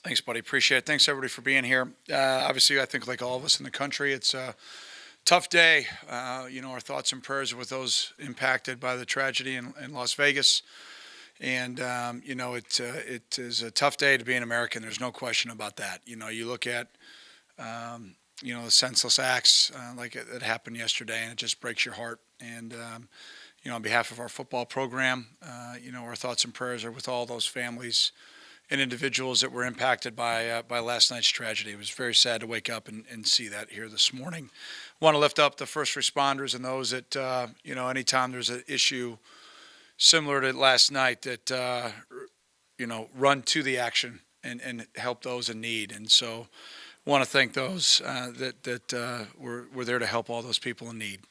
Thanks, buddy. Appreciate it. Thanks, everybody, for being here. Obviously, I think like all of us in the country, it's a tough day. Our thoughts and prayers are with those impacted by the tragedy in Las Vegas. And, it is a tough day to be an American. There's no question about that. You look at, the senseless acts like it happened yesterday, and it just breaks your heart. And, on behalf of our football program, our thoughts and prayers are with all those families and individuals that were impacted by last night's tragedy. It was very sad to wake up and see that here this morning. Want to lift up the first responders and those that, anytime there's an issue similar to last night that, run to the action and help those in need. And so want to thank those that were there to help all those people in need.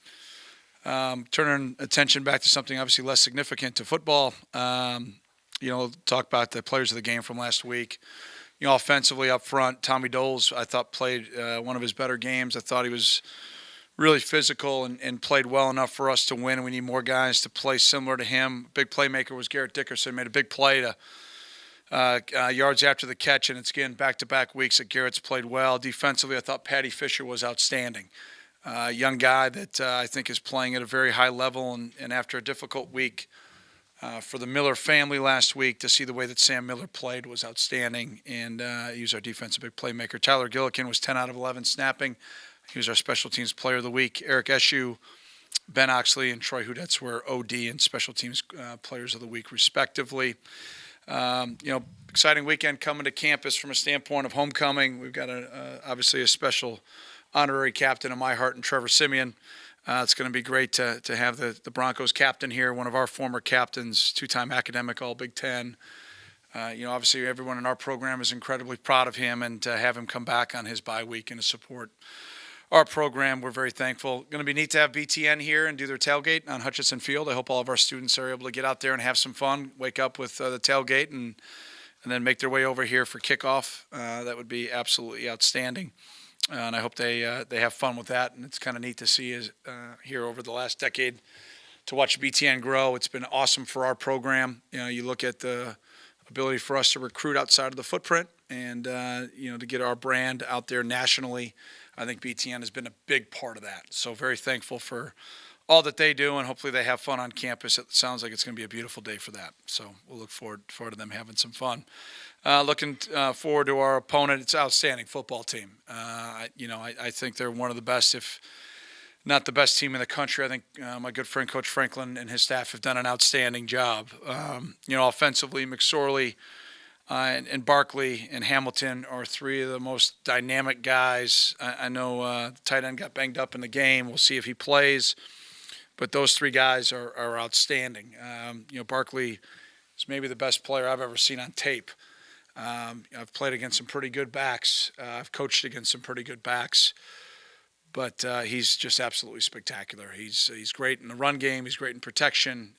Turning attention back to something obviously less significant to football. Talk about the players of the game from last week. Offensively up front, Tommy Doles, I thought, played one of his better games. I thought he was really physical and played well enough for us to win. We need more guys to play similar to him. Big playmaker was Garrett Dickerson. Made a big play to yards after the catch, and it's, again, back-to-back weeks that Garrett's played well. Defensively, I thought Patty Fisher was outstanding. Young guy that I think is playing at a very high level, and after a difficult week, for the Miller family last week, to see the way that Sam Miller played was outstanding, and he was our defensive big playmaker. Tyler Gillikin was 10 out of 11 snapping. He was our special teams player of the week. Eric Eshu, Ben Oxley, and Troy Hudetz were OD and special teams players of the week, respectively. Exciting weekend coming to campus from a standpoint of homecoming. We've got obviously a special honorary captain in my heart and Trevor Siemian. It's going to be great to have the Broncos captain here, one of our former captains, two-time academic All-Big Ten. Obviously everyone in our program is incredibly proud of him, and to have him come back on his bye week and to support our program, we're very thankful. Going to be neat to have BTN here and do their tailgate on Hutchinson Field. I hope all of our students are able to get out there and have some fun, wake up with the tailgate, and then make their way over here for kickoff. That would be absolutely outstanding. And I hope they have fun with that. And it's kind of neat to see here over the last decade to watch BTN grow. It's been awesome for our program. You look at the ability for us to recruit outside of the footprint and, to get our brand out there nationally. I think BTN has been a big part of that. So very thankful for all that they do, and hopefully they have fun on campus. It sounds like it's going to be a beautiful day for that. So we'll look forward to them having some fun. Looking forward to our opponent. It's an outstanding football team. I think they're one of the best, if not the best team in the country. I think my good friend Coach Franklin and his staff have done an outstanding job. Offensively, McSorley and Barkley and Hamilton are three of the most dynamic guys. I know the tight end got banged up in the game. We'll see if he plays. But those three guys are outstanding. Barkley is maybe the best player I've ever seen on tape. I've played against some pretty good backs. I've coached against some pretty good backs. But he's just absolutely spectacular. He's great in the run game. He's great in protection.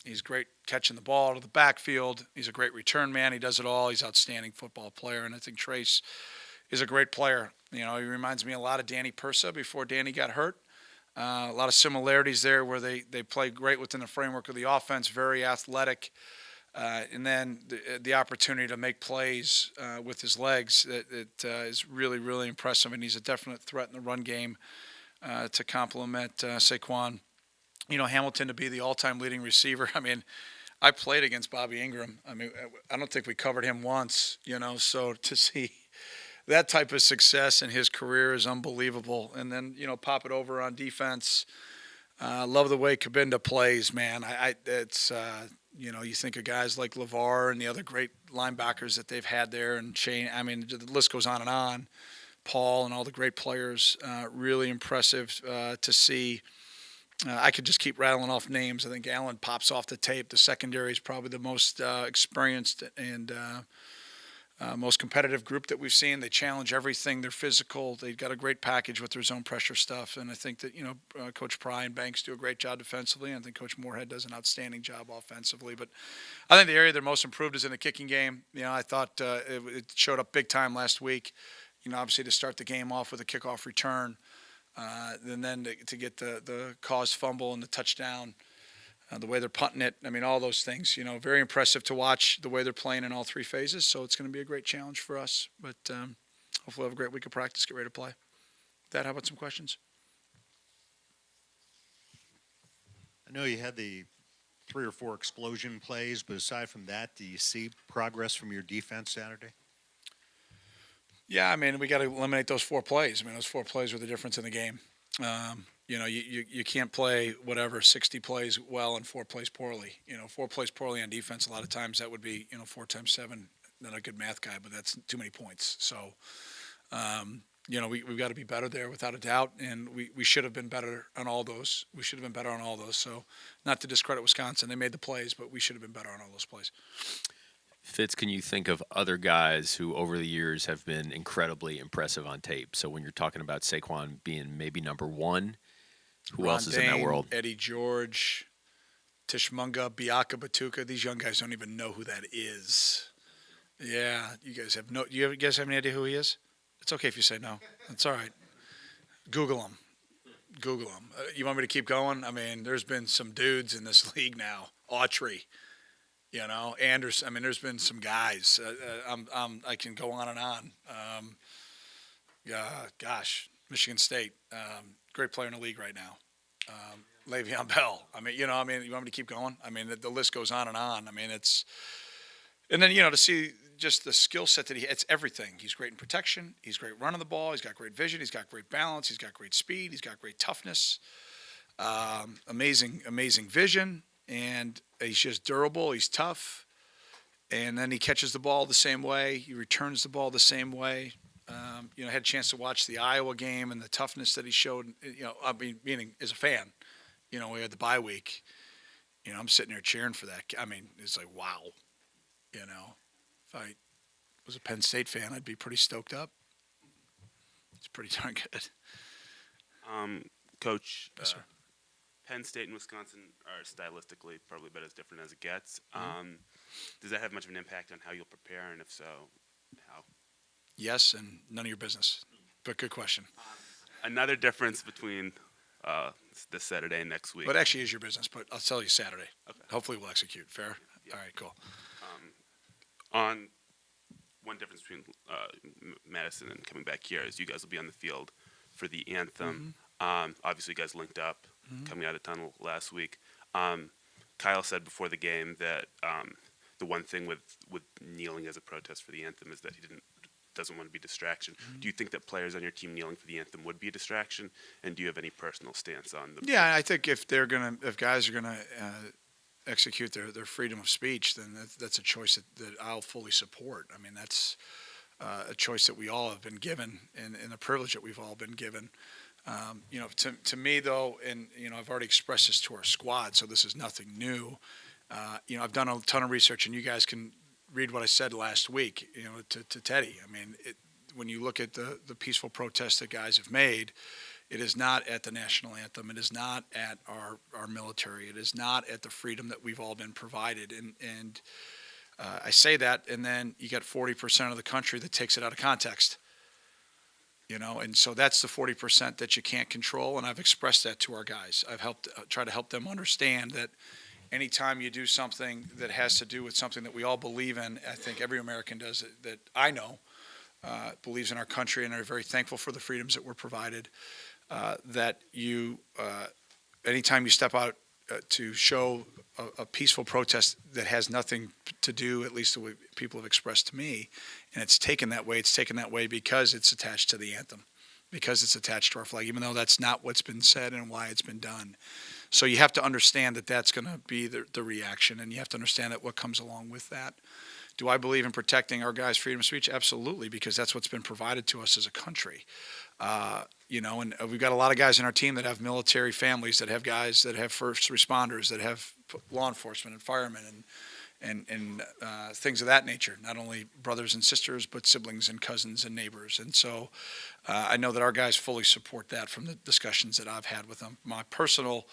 He's great catching the ball out of the backfield. He's a great return man. He does it all. He's an outstanding football player. And I think Trace is a great player. He reminds me a lot of Danny Persa before Danny got hurt. A lot of similarities there where they play great within the framework of the offense, very athletic. And then the opportunity to make plays with his legs that is really, really impressive. And he's a definite threat in the run game to complement Saquon. Hamilton to be the all-time leading receiver. I mean, I played against Bobby Ingram. I mean, I don't think we covered him once, so to see that type of success in his career is unbelievable. And then, pop it over on defense. Love the way Kabinda plays, man. You think of guys like LeVar and the other great linebackers that they've had there, and Shane. I mean, the list goes on and on. Paul and all the great players. Really impressive to see. I could just keep rattling off names. I think Allen pops off the tape. The secondary is probably the most experienced and most competitive group that we've seen. They challenge everything. They're physical. They've got a great package with their zone pressure stuff. And I think that, Coach Pry and Banks do a great job defensively. And I think Coach Moorhead does an outstanding job offensively. But I think the area they're most improved is in the kicking game. I thought it showed up big time last week. Obviously to start the game off with a kickoff return. And then to get the caused fumble and the touchdown. the way they're punting it. I mean, all those things. Very impressive to watch the way they're playing in all three phases. So it's going to be a great challenge for us. But hopefully we'll have a great week of practice, get ready to play. With that, how about some questions? I know you had the 3 or 4 explosion plays, but aside from that, do you see progress from your defense Saturday? Yeah, I mean, we got to eliminate those 4 plays. I mean, those 4 plays were the difference in the game. You can't play 60 plays well and 4 plays poorly. 4 plays poorly on defense, a lot of times that would be, 4 times 7, not a good math guy, but that's too many points. So, we've got to be better there without a doubt, and we should have been better on all those. So, not to discredit Wisconsin, they made the plays, but we should have been better on all those plays. Fitz, can you think of other guys who over the years have been incredibly impressive on tape? So when you're talking about Saquon being maybe number 1, who else is in that world? Eddie George, Tishmunga, Biaka Batuka. These young guys don't even know who that is. Yeah, you guys have you guys have any idea who he is? It's okay if you say no. It's all right. Google him. You want me to keep going? I mean, there's been some dudes in this league now. Autry. Anderson. I mean, there's been some guys. I can go on and on. Michigan State, great player in the league right now. Le'Veon Bell. I mean, you want me to keep going? I mean, the list goes on and on. I mean, and then to see just the skill set that it's everything. He's great in protection. He's great running the ball. He's got great vision. He's got great balance. He's got great speed. He's got great toughness. Amazing vision. And he's just durable. He's tough. And then he catches the ball the same way. He returns the ball the same way. I had a chance to watch the Iowa game and the toughness that he showed, meaning as a fan. We had the bye week. I'm sitting there cheering for that. I mean, it's like, wow. If I was a Penn State fan, I'd be pretty stoked up. It's pretty darn good. Coach, yes, sir. Penn State and Wisconsin are stylistically probably about as different as it gets. Mm-hmm. Does that have much of an impact on how you'll prepare, and if so, how? Yes, and none of your business. But good question. Another difference between this Saturday and next week. But actually is your business, but I'll tell you Saturday. Okay. Hopefully we'll execute. Fair? Yeah. All right, cool. On one difference between Madison and coming back here is you guys will be on the field for the anthem. Mm-hmm. Obviously, you guys linked up coming out of the tunnel last week. Kyle said before the game that the one thing with kneeling as a protest for the anthem is that he doesn't want to be a distraction. Mm-hmm. Do you think that players on your team kneeling for the anthem would be a distraction? And do you have any personal stance on the? Yeah, I think if guys are gonna execute their freedom of speech, then that's a choice that I'll fully support. I mean, that's a choice that we all have been given, and a privilege that we've all been given. To me though, and I've already expressed this to our squad, so this is nothing new. I've done a ton of research, and you guys can read what I said last week, to Teddy. I mean, when you look at the peaceful protests that guys have made, it is not at the national anthem. It is not at our military. It is not at the freedom that we've all been provided. And I say that, and then you got 40% of the country that takes it out of context. And so that's the 40% that you can't control, and I've expressed that to our guys. I've try to help them understand that anytime you do something that has to do with something that we all believe in, I think every American does, that I know believes in our country and are very thankful for the freedoms that we're provided, that anytime you step out to show a peaceful protest that has nothing to do, at least the way people have expressed to me, and it's taken that way because it's attached to the anthem, because it's attached to our flag, even though that's not what's been said and why it's been done. So you have to understand that that's going to be the reaction, and you have to understand that what comes along with that. Do I believe in protecting our guys' freedom of speech? Absolutely, because that's what's been provided to us as a country. And we've got a lot of guys in our team that have military families, that have guys that have first responders, that have law enforcement and firemen and things of that nature. Not only brothers and sisters, but siblings and cousins and neighbors. And so I know that our guys fully support that from the discussions that I've had with them. My personal,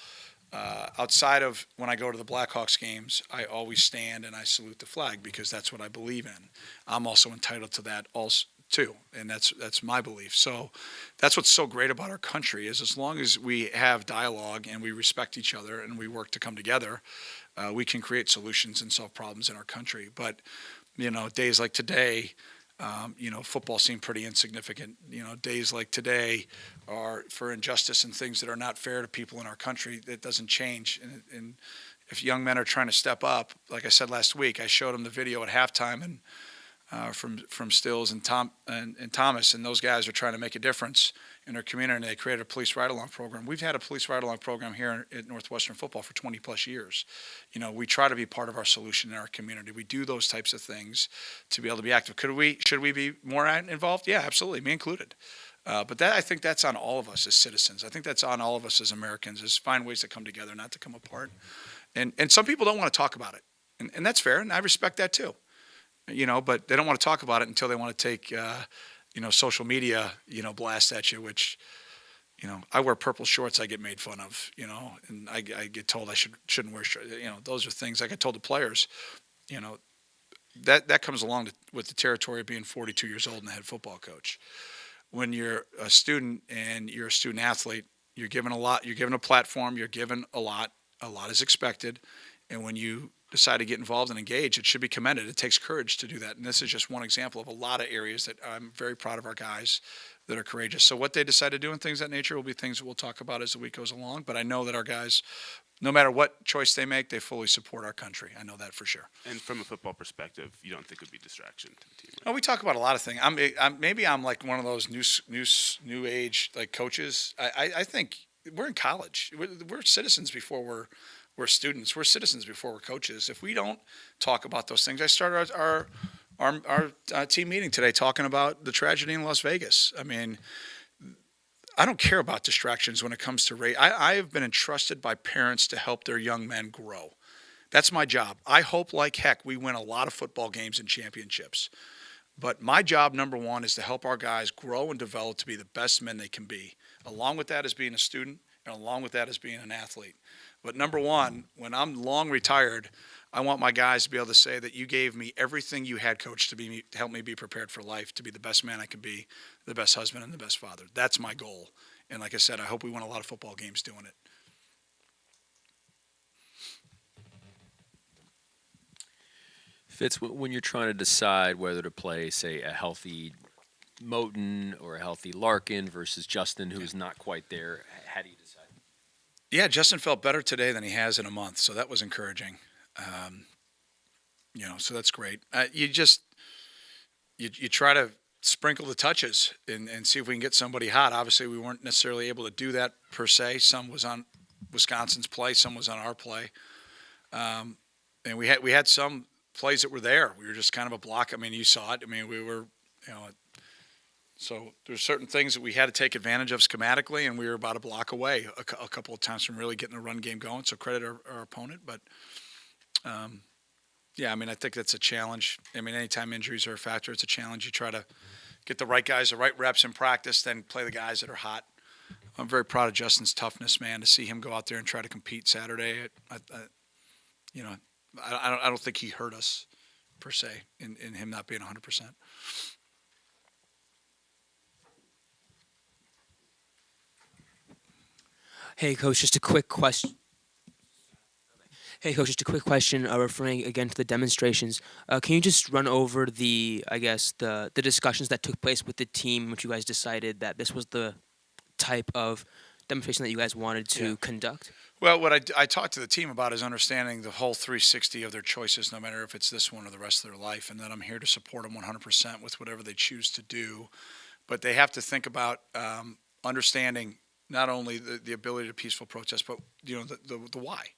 outside of when I go to the Blackhawks games, I always stand and I salute the flag because that's what I believe in. I'm also entitled to that, also too, and that's my belief. So that's what's so great about our country is as long as we have dialogue and we respect each other and we work to come together, we can create solutions and solve problems in our country. But days like today, football seemed pretty insignificant. Days like today are for injustice and things that are not fair to people in our country. That doesn't change. And if young men are trying to step up, like I said last week, I showed them the video at halftime and from Stills and Thomas, and those guys are trying to make a difference in their community. And they created a police ride-along program. We've had a police ride-along program here at Northwestern football for 20 plus years. We try to be part of our solution in our community. We do those types of things to be able to be active. Should we be more involved? Yeah, absolutely, me included. But I think that's on all of us as citizens. I think that's on all of us as Americans, is find ways to come together, not to come apart. And some people don't want to talk about it, and that's fair, and I respect that too. But they don't want to talk about it until they want to take, social media, blast at you, which, I wear purple shorts, I get made fun of, and I get told I shouldn't wear shorts. Those are things I get told to players, that comes along with the territory of being 42 years old and a head football coach. When you're a student and you're a student athlete, you're given a lot, you're given a platform, you're given a lot is expected. And when you decide to get involved and engage, it should be commended. It takes courage to do that. And this is just one example of a lot of areas that I'm very proud of our guys that are courageous. So what they decide to do and things of that nature will be things that we'll talk about as the week goes along. But I know that our guys, no matter what choice they make, they fully support our country. I know that for sure. And from a football perspective, you don't think it would be a distraction to the team? Right? Oh, we talk about a lot of things. I'm like one of those new age like coaches. I think we're in college. We're citizens before we're students. We're citizens before we're coaches. If we don't talk about those things, I started our team meeting today talking about the tragedy in Las Vegas. I mean, I don't care about distractions when it comes to race. I have been entrusted by parents to help their young men grow. That's my job. I hope like heck we win a lot of football games and championships. But my job, number one, is to help our guys grow and develop to be the best men they can be. Along with that is being a student, and along with that is being an athlete. But number one, when I'm long retired, I want my guys to be able to say that you gave me everything you had, Coach, to help me be prepared for life, to be the best man I can be, the best husband and the best father. That's my goal. And like I said, I hope we win a lot of football games doing it. Fitz, when you're trying to decide whether to play, say, a healthy Moten or a healthy Larkin versus Justin, who's not quite there, how do you decide? Yeah, Justin felt better today than he has in a month, so that was encouraging. So that's great. You try to sprinkle the touches and see if we can get somebody hot. Obviously, we weren't necessarily able to do that per se. Some was on Wisconsin's play, some was on our play, and we had some plays that were there. We were just kind of a block. I mean, you saw it. I mean, we were, so there's certain things that we had to take advantage of schematically, and we were about a block away a couple of times from really getting the run game going. So credit our opponent, but I mean, I think that's a challenge. I mean, anytime injuries are a factor, it's a challenge. You try to get the right guys, the right reps in practice, then play the guys that are hot. I'm very proud of Justin's toughness, man, to see him go out there and try to compete Saturday. I don't think he hurt us per se in him not being 100%. Hey, Coach, just a quick question. Referring again to the demonstrations. Can you just run over the discussions that took place with the team, which you guys decided that this was the type of demonstration that you guys wanted to conduct? Well, what I talked to the team about is understanding the whole 360 of their choices, no matter if it's this one or the rest of their life, and that I'm here to support them 100% with whatever they choose to do. But they have to think about understanding not only the ability to peaceful protest, but the why.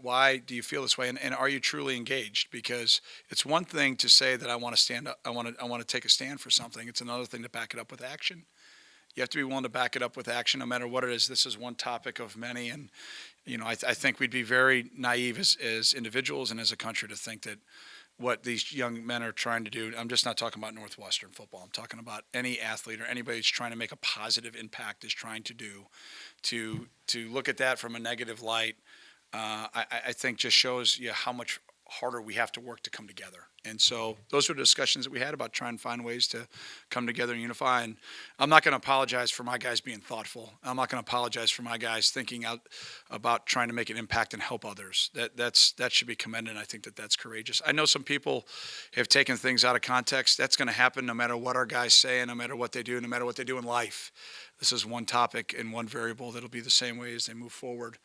Why do you feel this way, and are you truly engaged? Because it's one thing to say that I want to stand up, I want to take a stand for something. It's another thing to back it up with action. You have to be willing to back it up with action, no matter what it is. This is one topic of many, and I think we'd be very naive as individuals and as a country to think that what these young men are trying to do. I'm just not talking about Northwestern football. I'm talking about any athlete or anybody who's trying to make a positive impact is trying to do. To look at that from a negative light, I think just shows you how much harder we have to work to come together. And so those were the discussions that we had about trying to find ways to come together and unify. And I'm not going to apologize for my guys being thoughtful. I'm not going to apologize for my guys thinking out about trying to make an impact and help others. That should be commended. And I think that that's courageous. I know some people have taken things out of context. That's going to happen no matter what our guys say and no matter what they do, no matter what they do in life. This is one topic and one variable that'll be the same way as they move forward.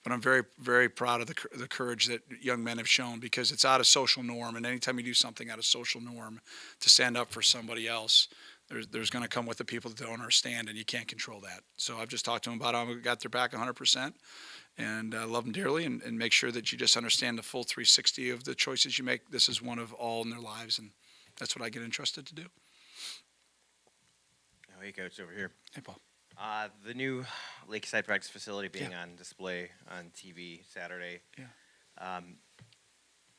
But I'm very, very proud of the courage that young men have shown, because it's out of social norm. And anytime you do something out of social norm to stand up for somebody else, there's going to come with the people that don't understand, and you can't control that. So I've just talked to them about how we got their back 100%, and I love them dearly, and make sure that you just understand the full 360 of the choices you make. This is one of all in their lives, and that's what I get entrusted to do. Oh, hey, Coach, over here. Hey, Paul. The new Lakeside practice facility being on display on TV Saturday. Yeah.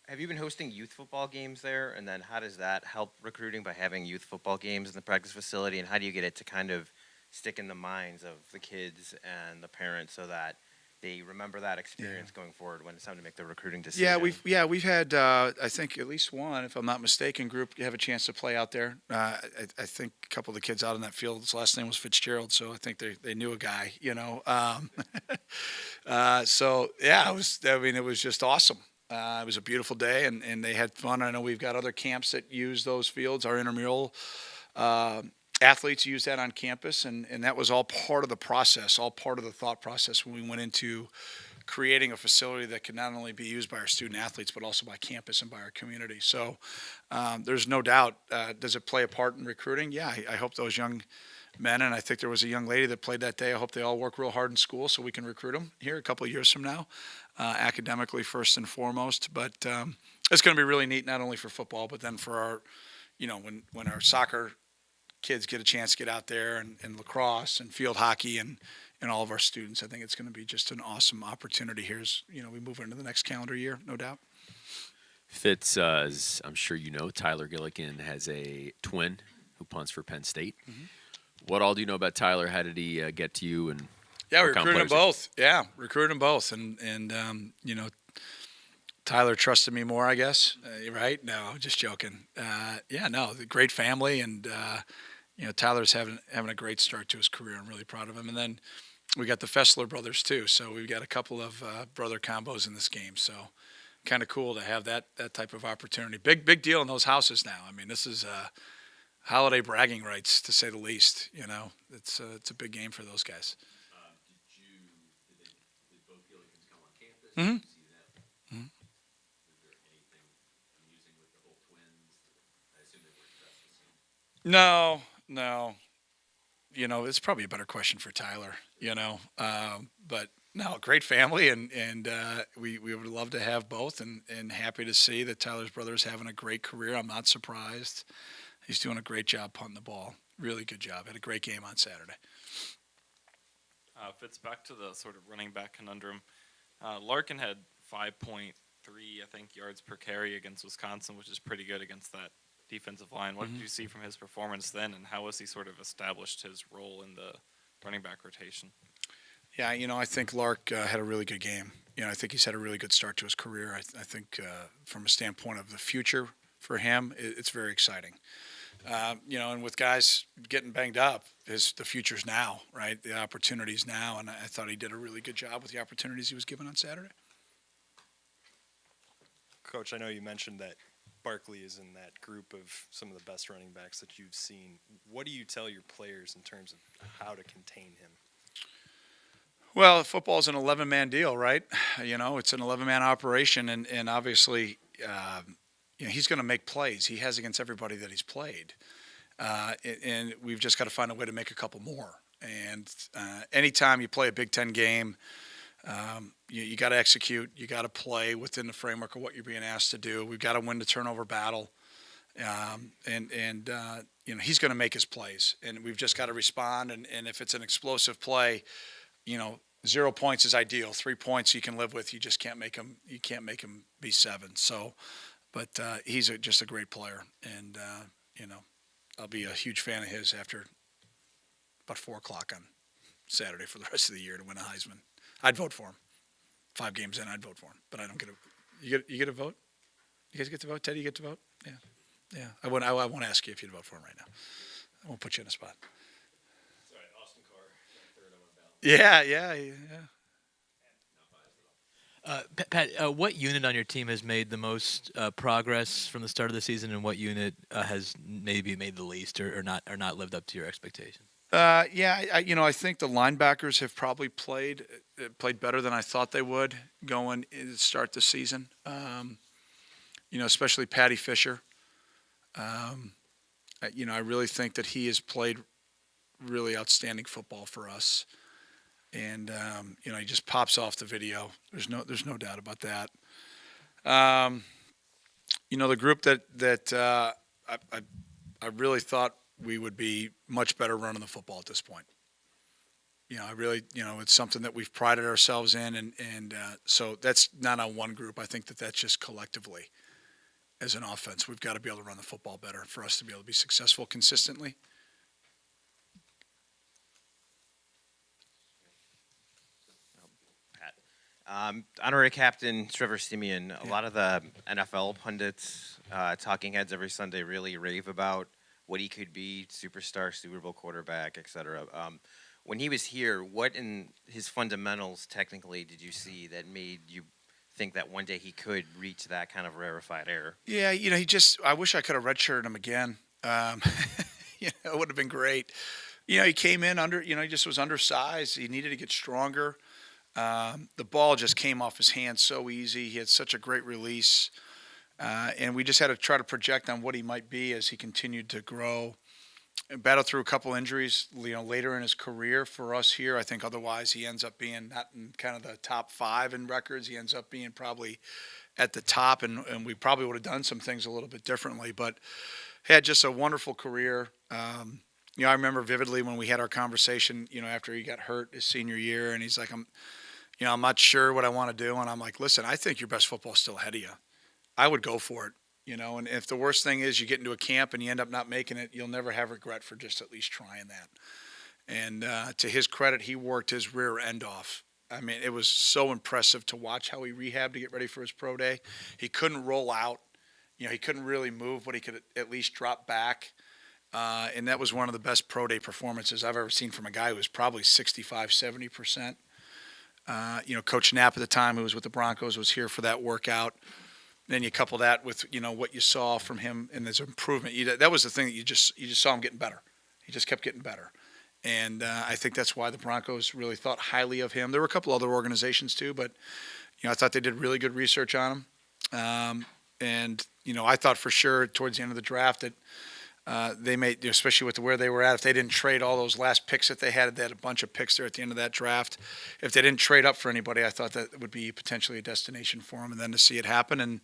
Have you been hosting youth football games there? And then how does that help recruiting by having youth football games in the practice facility? And how do you get it to kind of stick in the minds of the kids and the parents so that they remember that experience going forward when it's time to make the recruiting decision? We've had I think at least one, if I'm not mistaken, group have a chance to play out there. I think a couple of the kids out on that field, his last name was Fitzgerald, so I think they knew a guy, you know. So yeah, it was just awesome. It was a beautiful day, and they had fun. I know we've got other camps that use those fields. Our intramural athletes use that on campus, and that was all part of the process, all part of the thought process when we went into creating a facility that could not only be used by our student athletes, but also by campus and by our community. So there's no doubt. Does it play a part in recruiting? Yeah, I hope those young men, and I think there was a young lady that played that day. I hope they all work real hard in school so we can recruit them here a couple of years from now, academically first and foremost. But it's going to be really neat, not only for football, but then for our, when our soccer kids get a chance to get out there, and lacrosse and field hockey and all of our students. I think it's going to be just an awesome opportunity here as, we move into the next calendar year, no doubt. Fitz, as I'm sure you know, Tyler Gillikin has a twin who punts for Penn State. Mm-hmm. What all do you know about Tyler? How did he get to you? And yeah, we recruited them both. Yeah, recruited them both. And Tyler trusted me more, I guess. Right? No, just joking. The great family, and Tyler's having a great start to his career. I'm really proud of him. And then we got the Fessler brothers too, so we've got a couple of brother combos in this game. So kind of cool to have that type of opportunity. Big deal in those houses now. I mean, this is holiday bragging rights, to say the least. It's a big game for those guys. Did both Gillikins come on campus? Mm-hmm. Did you see that? Mm-hmm. Was there anything amusing with the whole twins? I assume they weren't dressed the same. No. It's probably a better question for Tyler, but no, great family, and we would love to have both, and happy to see that Tyler's brother is having a great career. I'm not surprised. He's doing a great job punting the ball. Really good job. Had a great game on Saturday. Fits back to the sort of running back conundrum. Larkin had 5.3, I think, yards per carry against Wisconsin, which is pretty good against that defensive line. What did you see from his performance then, and how has he sort of established his role in the running back rotation? Yeah, I think Lark had a really good game. I think he's had a really good start to his career. I think from a standpoint of the future for him, it's very exciting. And with guys getting banged up, the future's now, right? The opportunity's now, and I thought he did a really good job with the opportunities he was given on Saturday. Coach, I know you mentioned that Barkley is in that group of some of the best running backs that you've seen. What do you tell your players in terms of how to contain him? Well, football is an 11-man deal, right? It's an 11-man operation, and obviously, he's going to make plays. He has against everybody that he's played, and we've just got to find a way to make a couple more. And anytime you play a Big Ten game, you got to execute. You got to play within the framework of what you're being asked to do. We've got to win the turnover battle, and he's going to make his plays, and we've just got to respond. And if it's an explosive play, 0 points is ideal. 3 points you can live with. You just can't make him. You can't make him be 7. So, but he's just a great player, and I'll be a huge fan of his after about 4:00 on Saturday for the rest of the year to win a Heisman. I'd vote for him. 5 games in, I'd vote for him, but I don't get a. You get a vote? You guys get to vote? Teddy, you get to vote? Yeah. Yeah. I won't ask you if you'd vote for him right now. I won't put you in a spot. Sorry, Austin Carr, third on my ballot. Yeah. Pat, what unit on your team has made the most progress from the start of the season, and what unit has maybe made the least, or not lived up to your expectations? I think the linebackers have probably played better than I thought they would going in to start the season. Especially Patty Fisher. I really think that he has played really outstanding football for us. And he just pops off the video. There's no doubt about that. The group that I really thought we would be much better running the football at this point. I really, it's something that we've prided ourselves in, and so that's not on one group. I think that's just collectively as an offense, we've got to be able to run the football better for us to be able to be successful consistently. Honorary Captain Trevor Siemian, a lot of the NFL pundits, talking heads every Sunday really rave about what he could be, superstar, Super Bowl quarterback, etc. When he was here, what in his fundamentals technically did you see that made you think that one day he could reach that kind of rarefied air? Yeah, I wish I could have redshirted him again. It would have been great. He came in he just was undersized. He needed to get stronger. The ball just came off his hands so easy. He had such a great release. And we just had to try to project on what he might be as he continued to grow. Battled through a couple injuries, later in his career for us here. I think otherwise he ends up being not in kind of the top 5 in records. He ends up being probably at the top, and we probably would have done some things a little bit differently. But had just a wonderful career. I remember vividly when we had our conversation, after he got hurt his senior year, and he's like, I'm not sure what I want to do. And I'm like, listen, I think your best football is still ahead of you. I would go for it, and if the worst thing is you get into a camp and you end up not making it, you'll never have regret for just at least trying that. And to his credit, he worked his rear end off. I mean, it was so impressive to watch how he rehabbed to get ready for his pro day. He couldn't roll out. He couldn't really move, but he could at least drop back. And that was one of the best pro day performances I've ever seen from a guy who was probably 65, 70%. Coach Knapp at the time, who was with the Broncos, was here for that workout. Then you couple that with, what you saw from him and his improvement. That was the thing that you just saw him getting better. He just kept getting better. And I think that's why the Broncos really thought highly of him. There were a couple other organizations too, but, I thought they did really good research on him. I thought for sure towards the end of the draft that they made, especially with where they were at, if they didn't trade all those last picks that they had a bunch of picks there at the end of that draft. If they didn't trade up for anybody, I thought that would be potentially a destination for him. And then to see it happen, and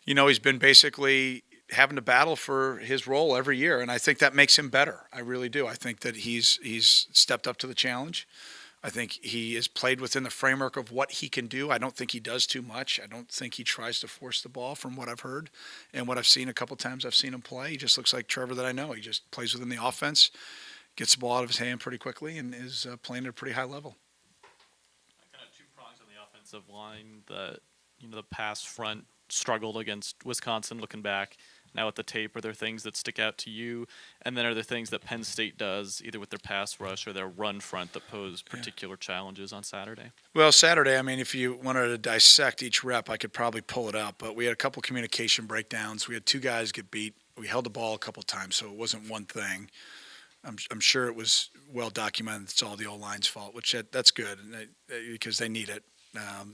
he's been basically having to battle for his role every year, and I think that makes him better. I really do. I think that he's stepped up to the challenge. I think he is played within the framework of what he can do. I don't think he does too much. I don't think he tries to force the ball from what I've heard and what I've seen a couple times I've seen him play. He just looks like Trevor that I know. He just plays within the offense, gets the ball out of his hand pretty quickly, and is playing at a pretty high level. Kind of two prongs on the offensive line. The pass front struggled against Wisconsin looking back. Now with the tape, are there things that stick out to you? And then are there things that Penn State does, either with their pass rush or their run front, that pose particular challenges on Saturday? Well, Saturday, if you wanted to dissect each rep, I could probably pull it up. But we had a couple communication breakdowns. We had 2 guys get beat. We held the ball a couple times, so it wasn't one thing. I'm sure it was well documented. It's all the O-line's fault, which that's good because they need it.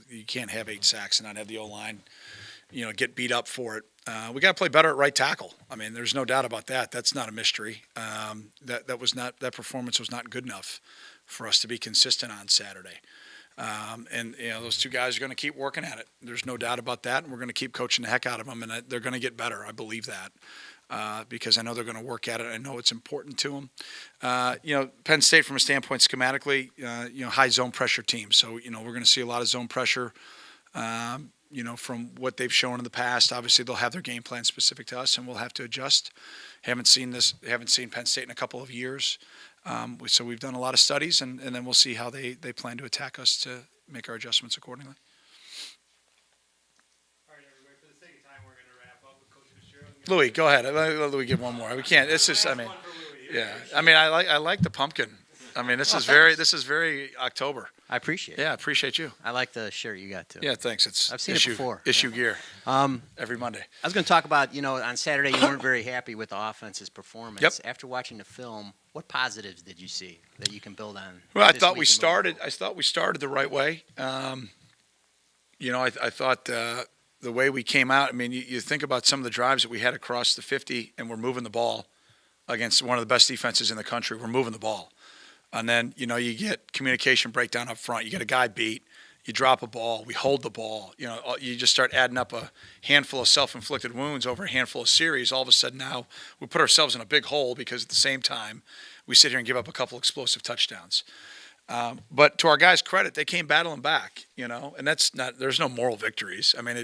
You can't have 8 sacks and not have the O-line, get beat up for it. We got to play better at right tackle. There's no doubt about that. That's not a mystery. That performance was not good enough for us to be consistent on Saturday. Those 2 guys are going to keep working at it. There's no doubt about that, and we're going to keep coaching the heck out of them, and they're going to get better. I believe that because I know they're going to work at it. I know it's important to them. Penn State, from a standpoint schematically, high zone pressure team. So, we're going to see a lot of zone pressure. From what they've shown in the past. Obviously, they'll have their game plan specific to us, and we'll have to adjust. Haven't seen Penn State in a couple of years. So we've done a lot of studies, and then we'll see how they plan to attack us to make our adjustments accordingly. All right, everybody, for the sake of time, we're going to Louis, go ahead. Let Louis give one more. We can't. This is. I mean, yeah. I mean, I like the pumpkin. I mean, this is very October. I appreciate it. Yeah, I appreciate you. I like the shirt you got too. Yeah, thanks. It's I've seen issue, it before. Issue gear I every Monday. was going to talk about, on Saturday you weren't very happy with the offense's performance. Yep. After watching the film, what positives did you see that you can build on? Well, I this thought week we and moving started. forward? I thought we started the right way. I thought the way we came out. I mean, you think about some of the drives that we had across the 50, and we're moving the ball against one of the best defenses in the country. We're moving the ball, and then you get communication breakdown up front. You get a guy beat. You drop a ball. We hold the ball. You just start adding up a handful of self-inflicted wounds over a handful of series. All of a sudden now we put ourselves in a big hole because at the same time we sit here and give up a couple explosive touchdowns. But to our guys' credit, they came battling back, and that's not, there's no moral victories. I mean,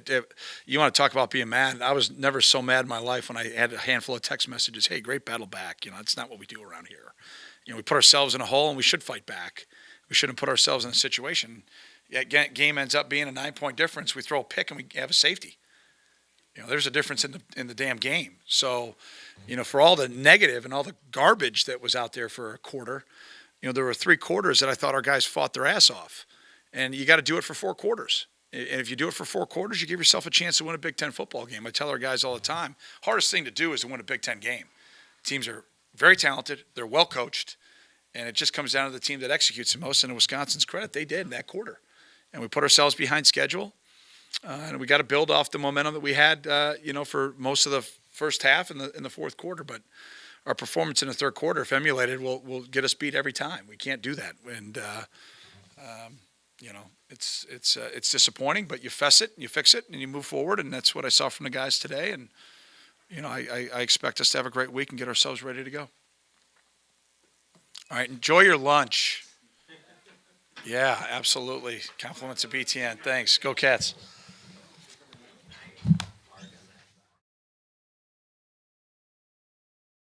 you want to talk about being mad. I was never so mad in my life when I had a handful of text messages. Hey, great battle back. That's not what we do around here. We put ourselves in a hole and we should fight back. We shouldn't put ourselves in a situation. Game ends up being a 9-point difference. We throw a pick and we have a safety. There's a difference in the damn game. So, for all the negative and all the garbage that was out there for a quarter, there were 3 quarters that I thought our guys fought their ass off. And you got to do it for 4 quarters. And if you do it for 4 quarters, you give yourself a chance to win a Big Ten football game. I tell our guys all the time, hardest thing to do is to win a Big Ten game. Teams are very talented. They're well coached. And it just comes down to the team that executes the most. And to Wisconsin's credit, they did in that quarter. And we put ourselves behind schedule. And we got to build off the momentum that we had, for most of the first half in the fourth quarter. But our performance in the third quarter, if emulated, will get us beat every time. We can't do that. And, it's disappointing, but you fess it, and you fix it, and you move forward. And that's what I saw from the guys today. And, I expect us to have a great week and get ourselves ready to go. All right, enjoy your lunch. Yeah, absolutely. Compliments of BTN. Thanks. Go Cats.